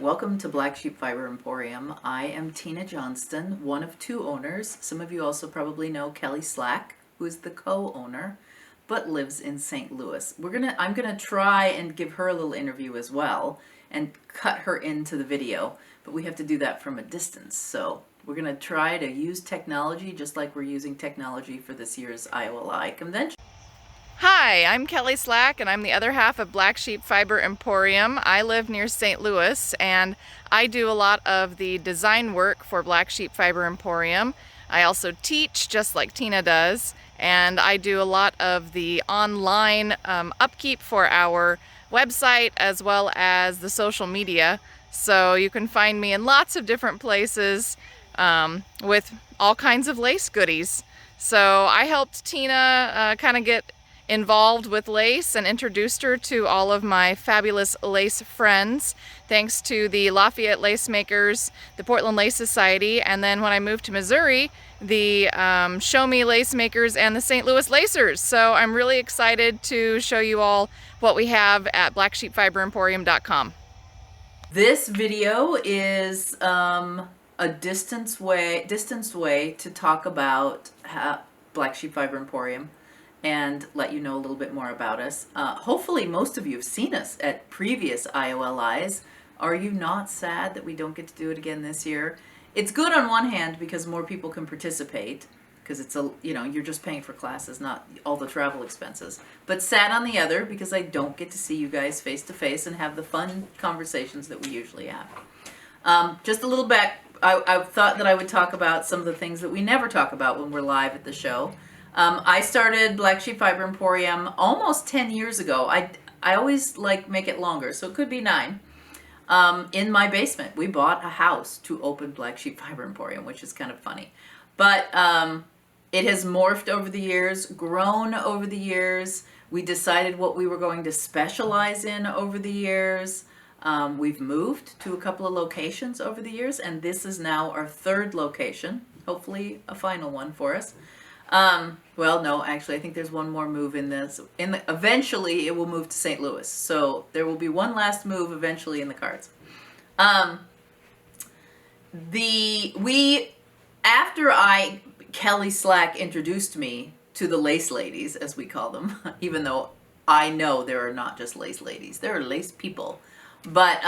welcome to BlackSheep Fiber Emporium. I am Tina Johnston, one of two owners. Some of you also probably know Kelly Slack, who is the co-owner, but lives in St. Louis. I'm gonna try and give her a little interview as well and cut her into the video, but we have to do that from a distance. So we're gonna try to use technology just like we're using technology for this year's I.O.L.I convention. Hi, I'm Kelly Slack and I'm the other half of BlackSheep Fiber Emporium. I live near St. Louis and I do a lot of the design work for BlackSheep Fiber Emporium. I also teach just like Tina does, and I do a lot of the online upkeep for our website as well as the social media. So you can find me in lots of different places with all kinds of lace goodies. So I helped Tina kind of get involved with lace and introduced her to all of my fabulous lace friends, thanks to the Lafayette Lace Makers, the Portland Lace Society, and then when I moved to Missouri, the Show Me Lace Makers and the St. Louis Lacers. So I'm really excited to show you all what we have at BlackSheepFiberEmporium.com. This video is a distanced way to talk about BlackSheep Fiber Emporium and let you know a little bit more about us. Hopefully most of you have seen us at previous IOLIs. Are you not sad that we don't get to do it again this year? It's good on one hand because more people can participate, because it's you're just paying for classes, not all the travel expenses. But sad on the other because I don't get to see you guys face to face and have the fun conversations that we usually have. Just a little back, I thought that I would talk about some of the things that we never talk about when we're live at the show. I started BlackSheep Fiber Emporium almost 10 years ago. I always make it longer, so it could be 9. In my basement. We bought a house to open BlackSheep Fiber Emporium, which is kind of funny. But it has morphed over the years, grown over the years. We decided what we were going to specialize in over the years. We've moved to a couple of locations over the years, and this is now our 3rd location, hopefully a final one for us. Well, no, actually, I think there's one more move in this. Eventually, it will move to St. Louis. So there will be one last move eventually in the cards. After Kelly Slack introduced me to the lace ladies, as we call them, even though I know there are not just lace ladies, there are lace people. But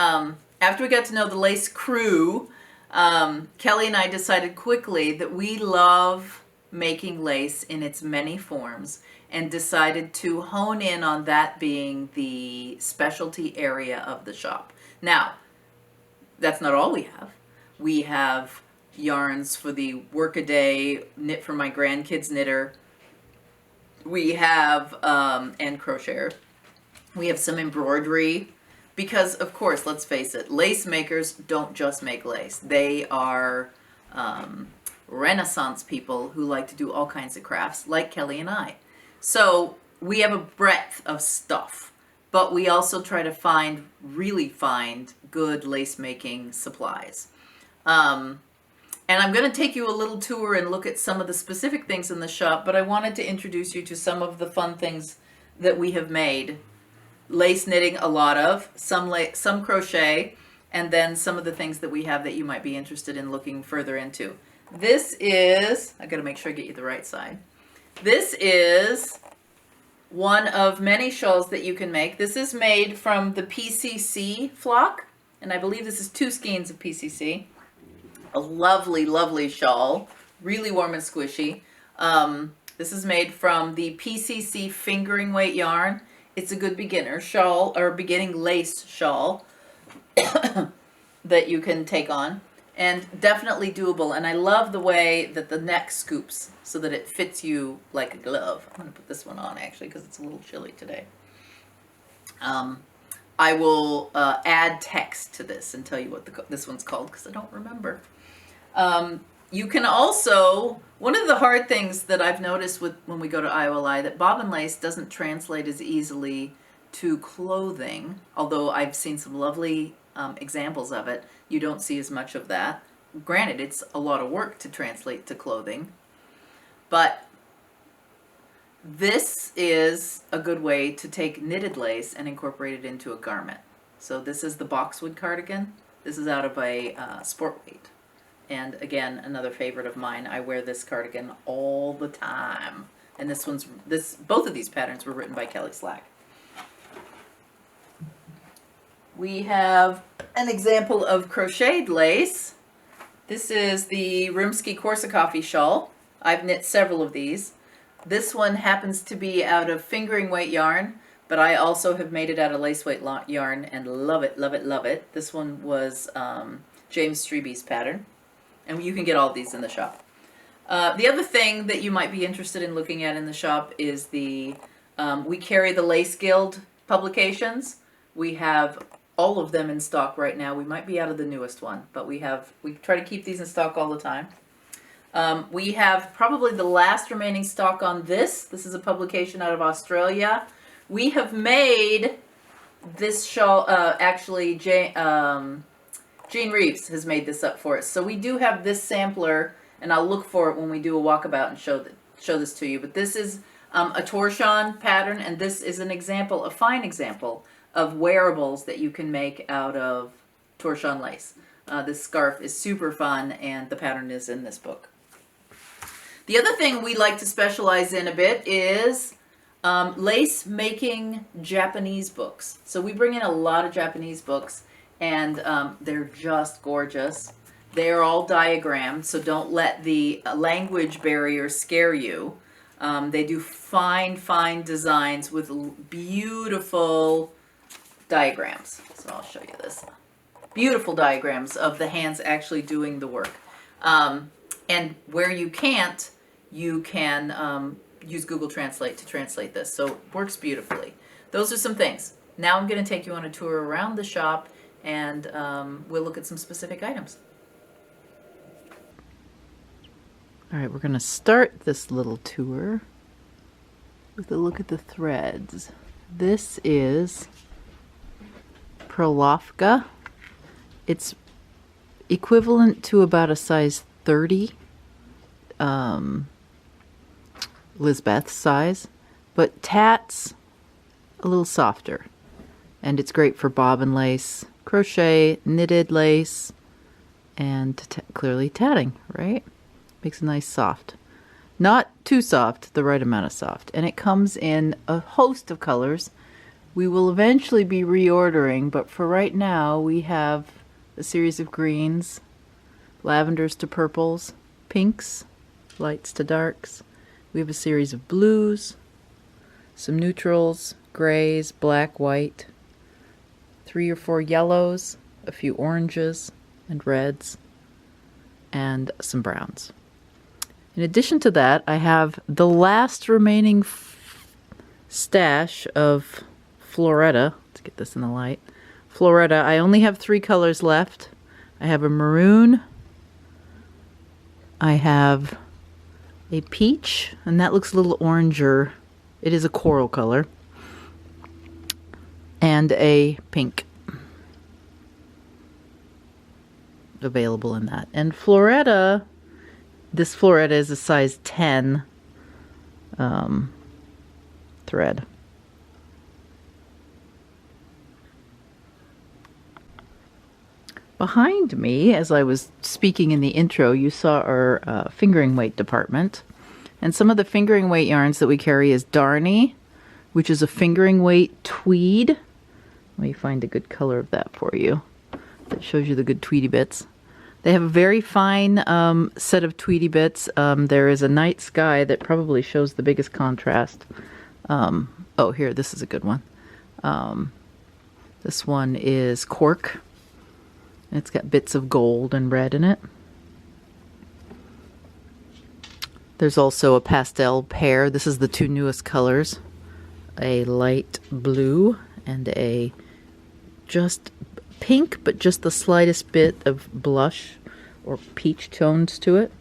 after we got to know the lace crew, Kelly and I decided quickly that we love making lace in its many forms and decided to hone in on that being the specialty area of the shop. Now, that's not all we have. We have yarns for the workaday, knit for my grandkids knitter. We have, and crocheter. We have some embroidery because, of course, let's face it, lace makers don't just make lace. They are Renaissance people who like to do all kinds of crafts, like Kelly and I. So we have a breadth of stuff, but we also try to really find good lace making supplies. And I'm going to take you a little tour and look at some of the specific things in the shop, but I wanted to introduce you to some of the fun things that we have made. Lace knitting, a lot of, some crochet, and then some of the things that we have that you might be interested in looking further into. This is, I got to make sure I get you the right side. This is one of many shawls that you can make. This is made from the PCC flock, and I believe this is 2 skeins of PCC. A lovely, lovely shawl, really warm and squishy. This is made from the PCC fingering weight yarn. It's a good beginner shawl, or beginning lace shawl that you can take on. And definitely doable. And I love the way that the neck scoops so that it fits you like a glove. I'm going to put this one on actually because it's a little chilly today. I will add text to this and tell you what this one's called because I don't remember. You can also, one of the hard things that I've noticed when we go to I.O.L.I, that bobbin lace doesn't translate as easily to clothing, although I've seen some lovely examples of it. You don't see as much of that. Granted, it's a lot of work to translate to clothing, but this is a good way to take knitted lace and incorporate it into a garment. So this is the boxwood cardigan. This is out of a sport weight. And again, another favorite of mine. I wear this cardigan all the time. And both of these patterns were written by Kelly Slack. We have an example of crocheted lace. This is the Rimsky-Korsakoff shawl. I've knit several of these. This one happens to be out of fingering weight yarn, but I also have made it out of lace weight yarn and love it, love it, love it. This one was James Streby's pattern, and you can get all these in the shop. The other thing that you might be interested in looking at in the shop is we carry the Lace Guild publications. We have all of them in stock right now. We might be out of the newest one, but we try to keep these in stock all the time. We have probably the last remaining stock on this. This is a publication out of Australia. We have made this shawl, actually Jean Reeves has made this up for us. So we do have this sampler, and I'll look for it when we do a walkabout and show this to you. But this is a torchon pattern, and this is an example, a fine example of wearables that you can make out of torchon lace. This scarf is super fun, and the pattern is in this book. The other thing we like to specialize in a bit is lace making Japanese books. So we bring in a lot of Japanese books, and they're just gorgeous. They're all diagrammed, so don't let the language barrier scare you. They do fine, fine designs with beautiful diagrams. So I'll show you this. Beautiful diagrams of the hands actually doing the work. And where you can't, you can use Google Translate to translate this. So it works beautifully. Those are some things. Now I'm going to take you on a tour around the shop, and we'll look at some specific items. All right, we're going to start this little tour with a look at the threads. This is Prolofka. It's equivalent to about a size 30, Lisbeth's size, but tat's a little softer. And it's great for bobbin lace, crochet, knitted lace, and clearly tatting, right? Makes a nice soft. Not too soft, the right amount of soft. And it comes in a host of colors. We will eventually be reordering, but for right now we have a series of greens, lavenders to purples, pinks, lights to darks. We have a series of blues, some neutrals, grays, black, white, 3 or 4 yellows, a few oranges and reds, and some browns. In addition to that, I have the last remaining stash of Floretta. Let's get this in the light. Floretta. I only have 3 colors left. I have a maroon. I have a peach, and that looks a little oranger. It is a coral color. And a pink. Available in that. And Floretta, this Floretta is a size 10 thread. Behind me, as I was speaking in the intro, you saw our fingering weight department. And some of the fingering weight yarns that we carry is Darney, which is a fingering weight tweed. Let me find a good color of that for you that shows you the good tweedy bits. They have a very fine set of tweedy bits. There is a night sky that probably shows the biggest contrast. Oh, here, this is a good one. This one is cork. It's got bits of gold and red in it. There's also a pastel pear. This is the 2 newest colors. A light blue and a just pink, but just the slightest bit of blush or peach tones to it.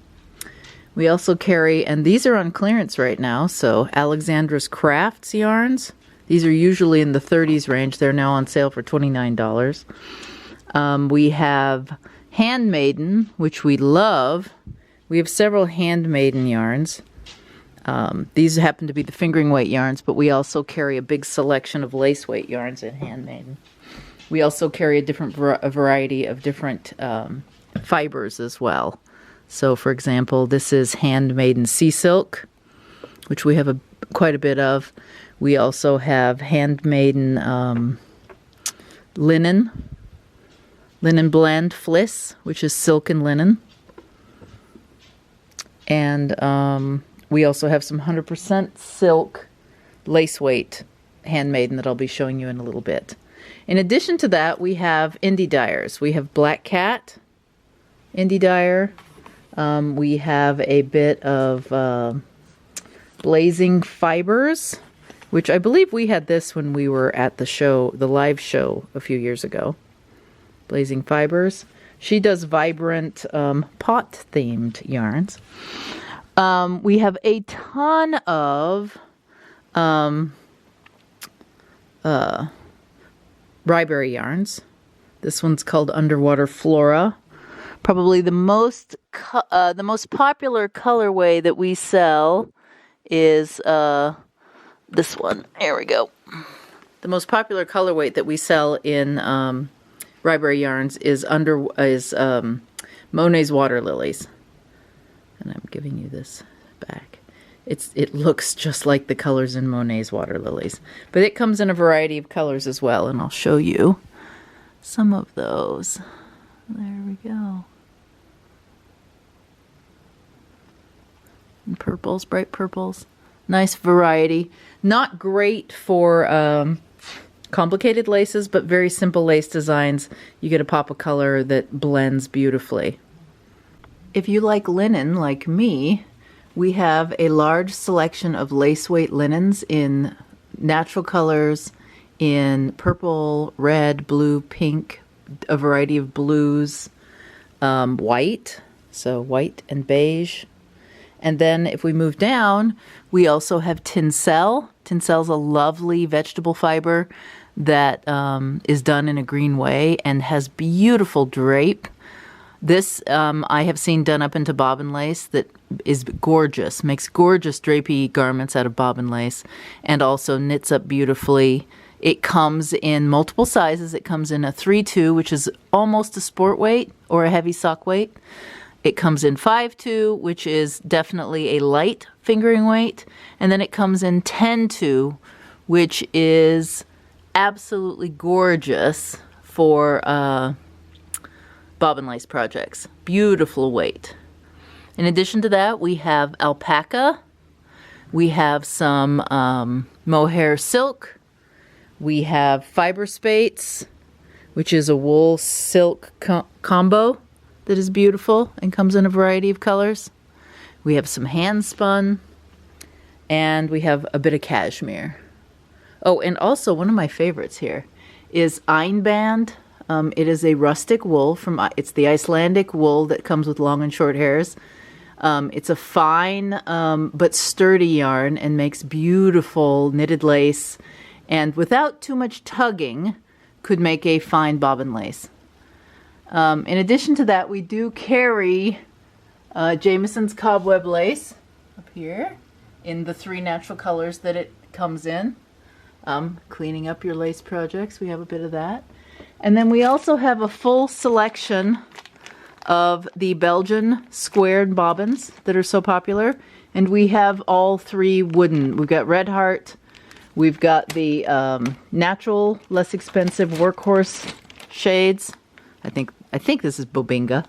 We also carry, and these are on clearance right now, so Alexandra's Crafts yarns. These are usually in the 30s range. They're now on sale for $29. We have Handmaiden, which we love. We have several Handmaiden yarns. These happen to be the fingering weight yarns, but we also carry a big selection of lace weight yarns in Handmaiden. We also carry a variety of different fibers as well. So, for example, this is handmade sea silk, which we have quite a bit of. We also have handmade linen blend fliss, which is silk and linen. And we also have some 100% silk lace weight handmade that I'll be showing you in a little bit. In addition to that, we have indie dyers. We have Black Cat indie dyer. We have a bit of Blazing Fibers, which I believe we had this when we were at the show, the live show a few years ago. Blazing Fibers. She does vibrant pot-themed yarns. We have a ton of Ryberry yarns. This one's called Underwater Flora. Probably the most popular colorway that we sell is this one. Here we go. The most popular colorway that we sell in Ryberry yarns is Monet's Water Lilies. And I'm giving you this back. It looks just like the colors in Monet's Water Lilies. But it comes in a variety of colors as well, and I'll show you some of those. There we go. And purples, bright purples. Nice variety. Not great for complicated laces, but very simple lace designs. You get a pop of color that blends beautifully. If you like linen like me, we have a large selection of lace weight linens in natural colors, in purple, red, blue, pink, a variety of blues, white, so white and beige. And then if we move down, we also have tinsel. Tinsel's a lovely vegetable fiber that is done in a green way and has beautiful drape. This I have seen done up into bobbin lace that is gorgeous, makes gorgeous drapey garments out of bobbin lace, and also knits up beautifully. It comes in multiple sizes. It comes in a 3/2, which is almost a sport weight or a heavy sock weight. It comes in 5/2, which is definitely a light fingering weight. And then it comes in 10/2, which is absolutely gorgeous for bobbin lace projects. Beautiful weight. In addition to that, we have alpaca. We have some mohair silk. We have fiber spates, which is a wool silk combo that is beautiful and comes in a variety of colors. We have some hand spun, and we have a bit of cashmere. Oh, and also one of my favorites here is Einband. It is a rustic wool it's the Icelandic wool that comes with long and short hairs. It's a fine but sturdy yarn and makes beautiful knitted lace, and without too much tugging could make a fine bobbin lace. In addition to that, we do carry Jamison's cobweb lace up here in the 3 natural colors that it comes in. Cleaning up your lace projects, we have a bit of that. And then we also have a full selection of the Belgian squared bobbins that are so popular. And we have all 3 wooden. We've got Red Heart, we've got the natural, less expensive workhorse shades. I think this is Bobinga.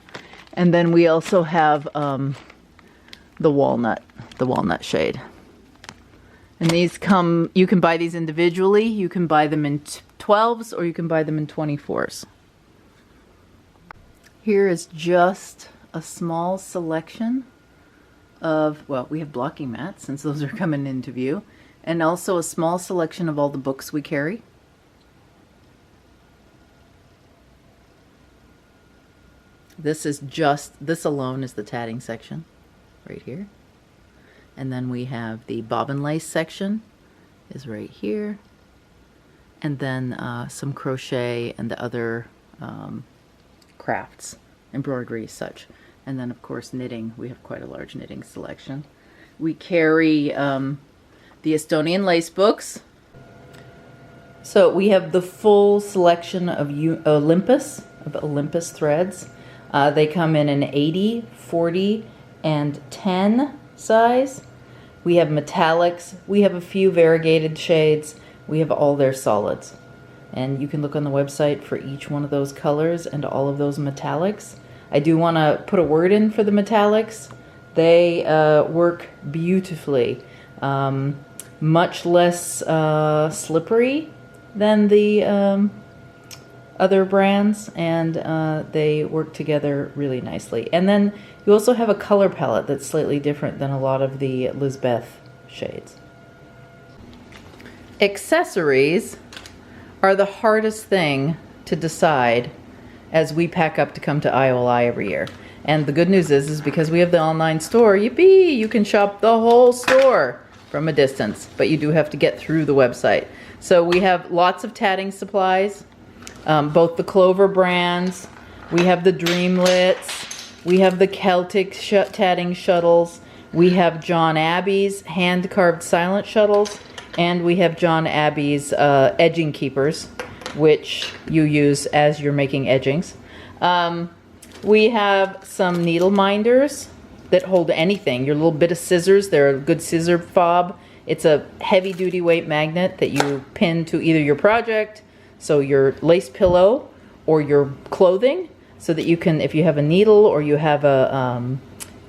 And then we also have the walnut shade. And these come, you can buy these individually, you can buy them in 12s, or you can buy them in 24s. Here is just a small selection of, well, we have blocking mats, since those are coming into view, and also a small selection of all the books we carry. This alone is the tatting section, right here. And then we have the bobbin lace section is right here. And then some crochet and the other crafts, embroidery, such. And then of course knitting, we have quite a large knitting selection. We carry the Estonian lace books. So we have the full selection of Olympus threads. They come in an 80, 40, and 10 size. We have metallics. We have a few variegated shades. We have all their solids. And you can look on the website for each one of those colors and all of those metallics. I do want to put a word in for the metallics. They work beautifully. Much less slippery than the other brands, and they work together really nicely. And then you also have a color palette that's slightly different than a lot of the Lisbeth shades. Accessories are the hardest thing to decide as we pack up to come to I.O.L.I every year. And the good news is because we have the online store, yippee, you can shop the whole store from a distance, but you do have to get through the website. So we have lots of tatting supplies, both the Clover brands, we have the Dreamlits, we have the Celtic tatting shuttles, we have John Abbey's hand-carved silent shuttles, and we have John Abbey's edging keepers, which you use as you're making edgings. We have some needle minders that hold anything. Your little bit of scissors, they're a good scissor fob. It's a heavy-duty weight magnet that you pin to either your project, so your lace pillow, or your clothing, so that you can, if you have a needle or you have a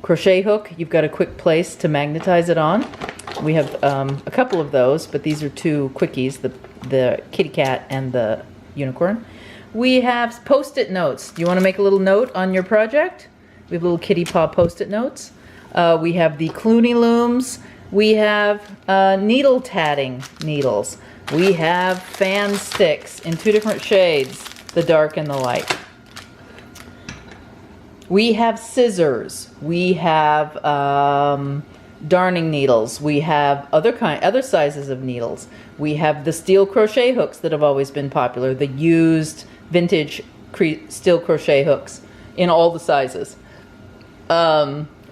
crochet hook, you've got a quick place to magnetize it on. We have a couple of those, but these are two quickies, the kitty cat and the unicorn. We have Post-it notes. Do you want to make a little note on your project? We have little kitty paw Post-it notes. We have the Clooney looms. We have needle tatting needles. We have fan sticks in two different shades, the dark and the light. We have scissors. We have darning needles. We have other sizes of needles. We have the steel crochet hooks that have always been popular, the used vintage steel crochet hooks in all the sizes.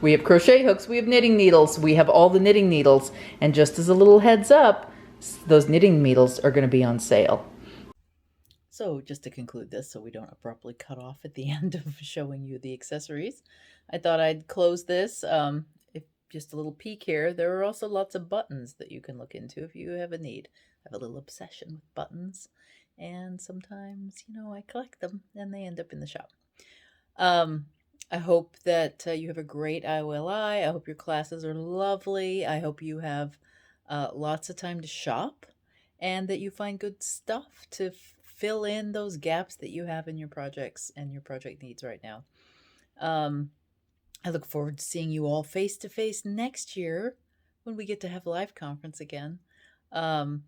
We have crochet hooks, we have knitting needles, we have all the knitting needles, and just as a little heads up, those knitting needles are going to be on sale. So just to conclude this, so we don't abruptly cut off at the end of showing you the accessories, I thought I'd close this. If just a little peek here, there are also lots of buttons that you can look into if you have a need. I have a little obsession with buttons, and sometimes, you know, I collect them and they end up in the shop. I hope that you have a great I.O.L.I. I hope your classes are lovely. I hope you have lots of time to shop and that you find good stuff to fill in those gaps that you have in your projects and your project needs right now. I look forward to seeing you all face to face next year when we get to have a live conference again. Bye.